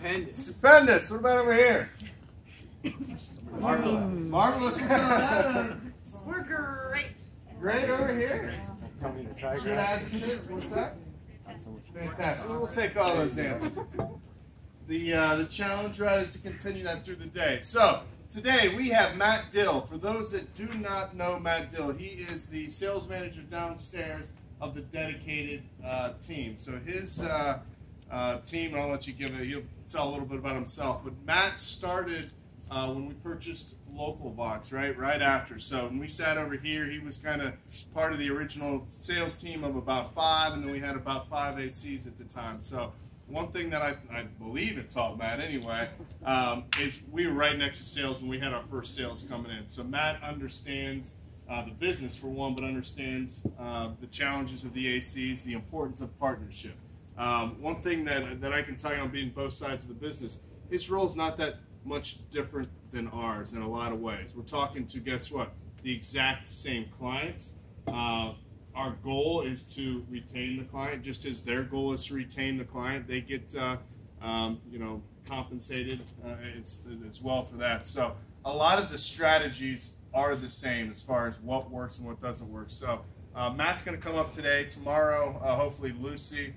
Stupendous. Stupendous. What about over here? Marvelous. Marvelous. We're great. Great over here. Tell me to try Good adjectives. What's that? Fantastic. We'll take all those answers. The challenge, right, is to continue that through the day. So today we have Matt Dill. For those that do not know Matt Dill, he is the sales manager downstairs of the dedicated team. So his team, and I'll let you he'll tell a little bit about himself. But Matt started when we purchased Local Box, right after. So when we sat over here, he was kind of part of the original sales team of about 5, and then we had about 5 ACs at the time. So one thing that I believe it taught Matt anyway is we were right next to sales when we had our first sales coming in. So Matt understands the business for one, but understands the challenges of the ACs, the importance of partnership. One thing that I can tell you on being both sides of the business, his role is not that much different than ours in a lot of ways. We're talking to, guess what, the exact same clients. Our goal is to retain the client, just as their goal is to retain the client. They get compensated as well for that. So a lot of the strategies are the same as far as what works and what doesn't work. So Matt's going to come up today. Tomorrow, hopefully Lucy,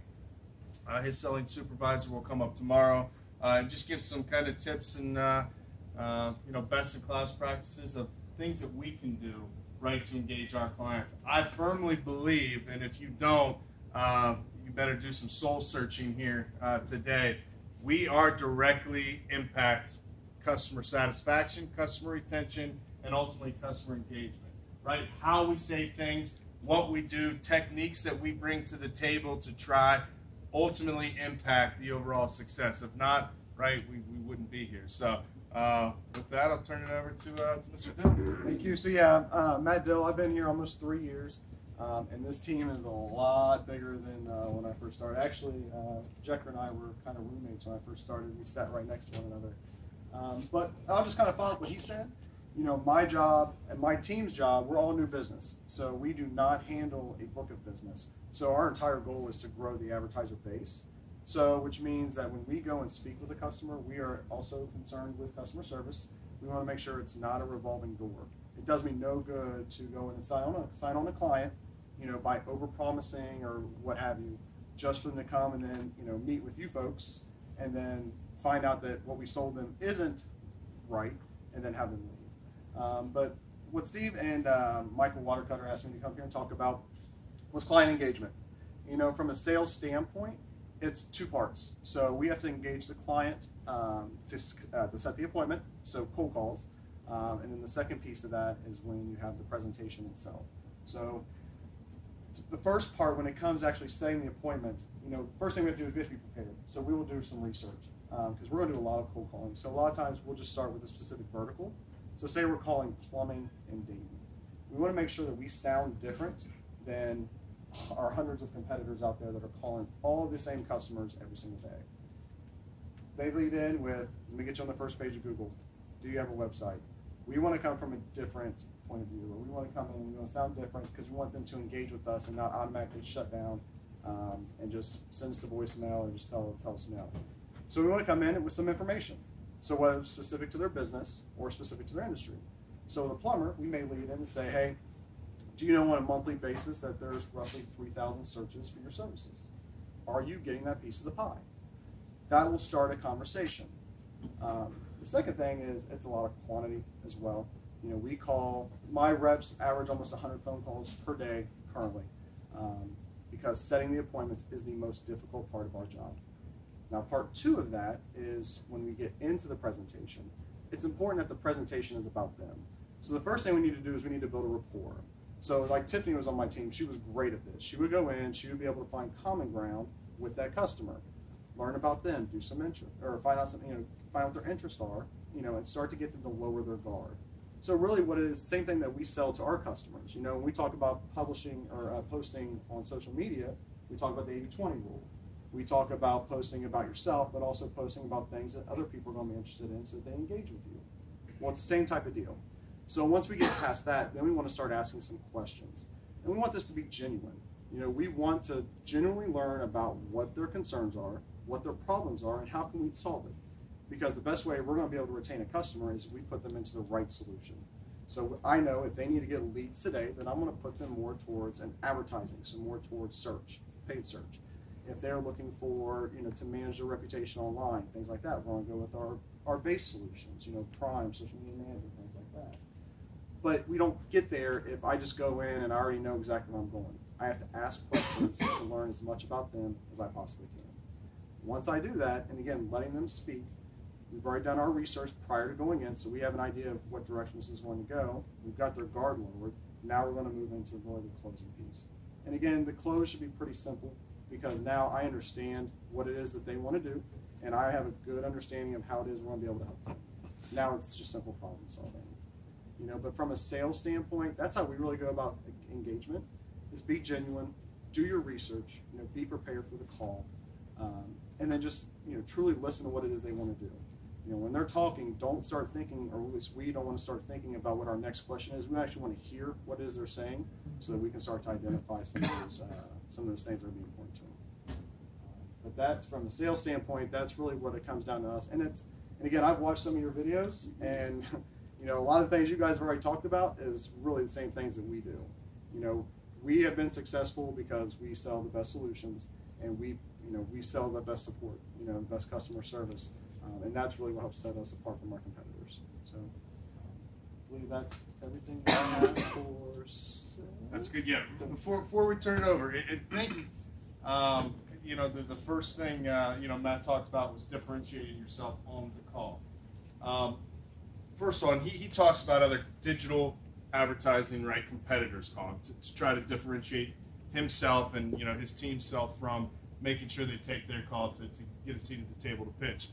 his selling supervisor, will come up tomorrow and just give some kind of tips and best-in-class practices of things that we can do right to engage our clients. I firmly believe, and if you don't, you better do some soul searching here today. We are directly impact customer satisfaction, customer retention, and ultimately customer engagement, right? How we say things, what we do, techniques that we bring to the table to try ultimately impact the overall success. If not, right, we wouldn't be here. So with that, I'll turn it over to Mr. Dill. Thank you. So yeah, Matt Dill, I've been here almost 3 years, and this team is a lot bigger than when I first started. Actually, Jecker and I were kind of roommates when I first started. We sat right next to one another. But I'll just kind of follow up what he said. You know, my job and my team's job, we're all new business. So we do not handle a book of business. So our entire goal is to grow the advertiser base. So, which means that when we go and speak with a customer, we are also concerned with customer service. We want to make sure it's not a revolving door. It does me no good to go in and sign on a client, by overpromising or what have you, just for them to come and then, meet with you folks and then find out that what we sold them isn't right and then have them leave. But what Steve and Michael Watercutter asked me to come here and talk about was client engagement. From a sales standpoint, it's 2 parts. So we have to engage the client to set the appointment, so cold calls. And then the second piece of that is when you have the presentation itself. So the first part, when it comes to actually setting the appointment, first thing we have to do is we have to be prepared. So we will do some research because we're going to do a lot of cold calling. So a lot of times we'll just start with a specific vertical. So say we're calling plumbing and dating. We want to make sure that we sound different than our hundreds of competitors out there that are calling all of the same customers every single day. They lead in with, let me get you on the first page of Google. Do you have a website? We want to come from a different point of view. We want to come in and we want to sound different because we want them to engage with us and not automatically shut down and just send us to voicemail and just tell us no. So we want to come in with some information. So whether it's specific to their business or specific to their industry. So the plumber, we may lead in and say, hey, do you know on a monthly basis that there's roughly 3,000 searches for your services? Are you getting that piece of the pie? That will start a conversation. The second thing is it's a lot of quantity as well. My reps average almost 100 phone calls per day currently because setting the appointments is the most difficult part of our job. Now, part 2 of that is when we get into the presentation. It's important that the presentation is about them. So the first thing we need to do is we need to build a rapport. So like Tiffany was on my team, she was great at this. She would go in, she would be able to find common ground with that customer, learn about them, do some interest, or find out something, find out what their interests are, and start to get them to lower their guard. So really what it is, same thing that we sell to our customers. When we talk about publishing or posting on social media, we talk about the 80-20 rule. We talk about posting about yourself, but also posting about things that other people are going to be interested in so that they engage with you. Well, it's the same type of deal. So once we get past that, then we want to start asking some questions. And we want this to be genuine. We want to genuinely learn about what their concerns are, what their problems are and how can we solve it. Because the best way we're going to be able to retain a customer is if we put them into the right solution. So I know if they need to get leads today, then I'm going to put them more towards an advertising, so more towards search, paid search. If they're looking for, to manage their reputation online, things like that, we're going to go with our base solutions, Prime, social media management, things like that. But we don't get there if I just go in and I already know exactly where I'm going. I have to ask questions to learn as much about them as I possibly can. Once I do that, and again, letting them speak, we've already done our research prior to going in, so we have an idea of what direction this is going to go. We've got their guard lowered. Now we're going to move into really the closing piece. And again, the close should be pretty simple because now I understand what it is that they want to do, and I have a good understanding of how it is we're going to be able to help them. Now it's just simple problem solving. But from a sales standpoint, that's how we really go about engagement, is be genuine, do your research, be prepared for the call, and then just, truly listen to what it is they want to do. When they're talking, don't start thinking, or at least we don't want to start thinking about what our next question is. We actually want to hear what it is they're saying so that we can start to identify some of those things that are being important to them. But that's, from a sales standpoint, that's really what it comes down to us. And again, I've watched some of your videos, and a lot of things you guys have already talked about is really the same things that we do. We have been successful because we sell the best solutions, and we sell the best support, the best customer service. And that's really what helps set us apart from our competitors. So I believe that's everything I have for sales. That's good. Yeah. Before we turn it over, I think the first thing Matt talked about was differentiating yourself on the call. First one, he talks about other digital advertising competitors calling to try to differentiate himself and his team's self from making sure they take their call to get a seat at the table to pitch.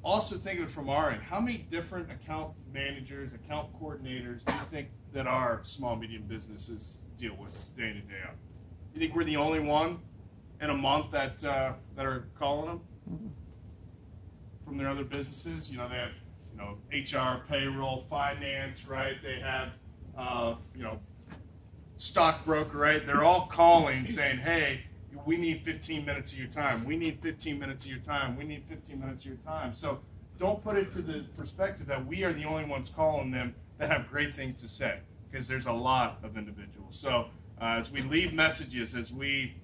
Also think of it from our end. How many different account managers, account coordinators do you think that our small, medium businesses deal with day in and day out? You think we're the only one in a month that are calling them from their other businesses? They have HR, payroll, finance, right? They have stockbroker, right? They're all calling saying, hey, we need 15 minutes of your time. We need 15 minutes of your time. We need 15 minutes of your time. So don't put it to the perspective that we are the only ones calling them that have great things to say, because there's a lot of individuals. So as we leave messages, as we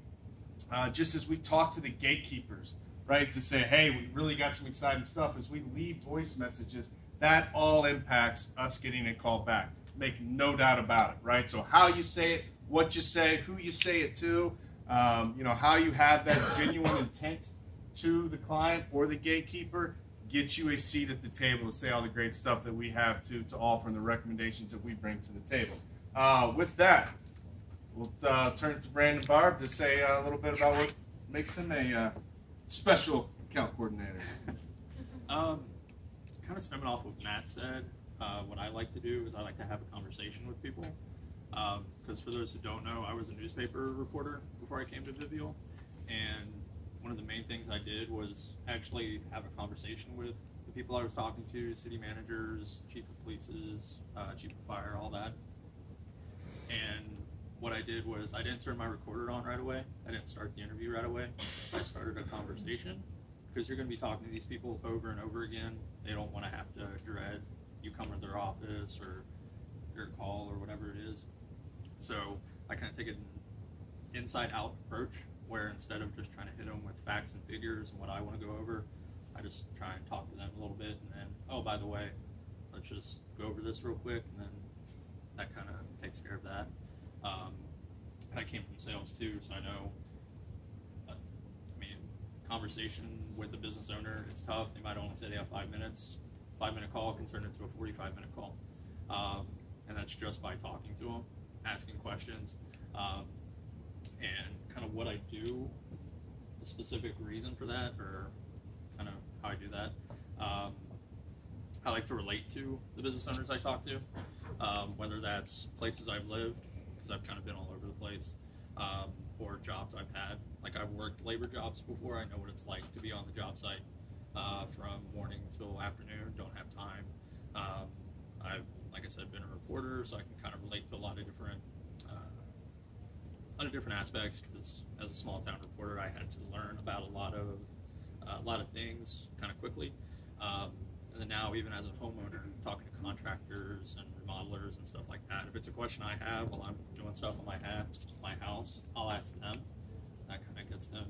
talk to the gatekeepers, right, to say, hey, we really got some exciting stuff, as we leave voice messages, that all impacts us getting a call back. Make no doubt about it, right? So how you say it, what you say, who you say it to, how you have that genuine intent to the client or the gatekeeper, get you a seat at the table to say all the great stuff that we have to offer and the recommendations that we bring to the table. With that, we'll turn it to Brandon Barb to say a little bit about what makes him a special account coordinator. Kind of stemming off what Matt said, what I like to do is I like to have a conversation with people. Because for those who don't know, I was a newspaper reporter before I came to Vivial, and one of the main things I did was actually have a conversation with the people I was talking to, city managers, chief of polices, chief of fire, all that. And what I did was I didn't turn my recorder on right away. I didn't start the interview right away. I started a conversation, because you're going to be talking to these people over and over again. They don't want to have to dread you come to their office or your call or whatever it is. So I kind of take an inside-out approach, where instead of just trying to hit them with facts and figures and what I want to go over, I just try and talk to them a little bit, and then, oh, by the way, let's just go over this real quick, and then that kind of takes care of that. I came from sales too, so I know, conversation with the business owner, it's tough. They might only say they have 5 minutes. 5-minute call can turn into a 45-minute call. And that's just by talking to them, asking questions, and kind of what I do, a specific reason for that, or kind of how I do that. I like to relate to the business owners I talk to, whether that's places I've lived, because I've kind of been all over the place, or jobs I've had. Like, I've worked labor jobs before. I know what it's like to be on the job site from morning till afternoon, don't have time. I've, like I said, been a reporter, so I can kind of relate to a lot of different aspects, because as a small town reporter, I had to learn about a lot of a lot of things kind of quickly. And then now, even as a homeowner, talking to contractors and remodelers and stuff like that, if it's a question I have while I'm doing stuff on my house, I'll ask them. That kind of gets them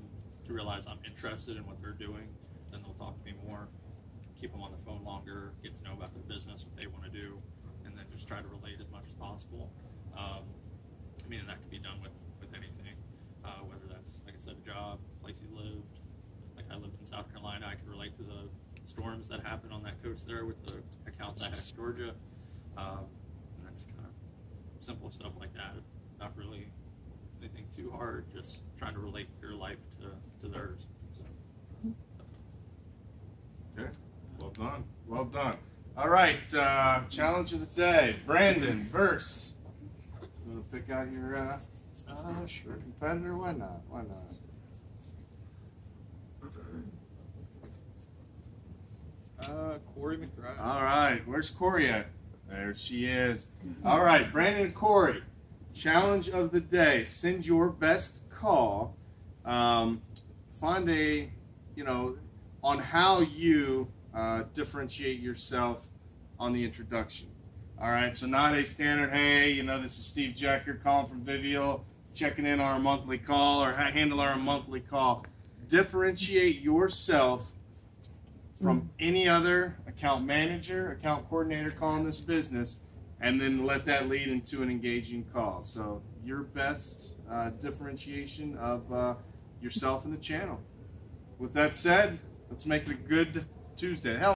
to realize I'm interested in what they're doing. Then they'll talk to me more, keep them on the phone longer, get to know about their business, what they want to do, and then just try to relate as much as possible. I mean, and that can be done with anything, whether that's, like I said, a job, place you lived. Like I lived in South Carolina, I could relate to the storms that happened on that coast there with the accounts I had in Georgia. And then just kind of simple stuff like that. Not really anything too hard, just trying to relate your life to theirs. So. Okay, well done, well done. All right, challenge of the day. Brandon, verse. You want to pick out your Sure. competitor? Why not? Why not? Corey McBride. All right, where's Corey at? There she is. All right, Brandon and Corey, challenge of the day. Send your best call. Find a, on how you differentiate yourself on the introduction. All right, so not a standard, hey, this is Steve Jecker calling from Vivial, checking in on our monthly call or handle our monthly call. Differentiate yourself from any other account manager, account coordinator calling this business, and then let that lead into an engaging call. So your best differentiation of yourself and the channel. With that said, let's make it a good Tuesday. Hell,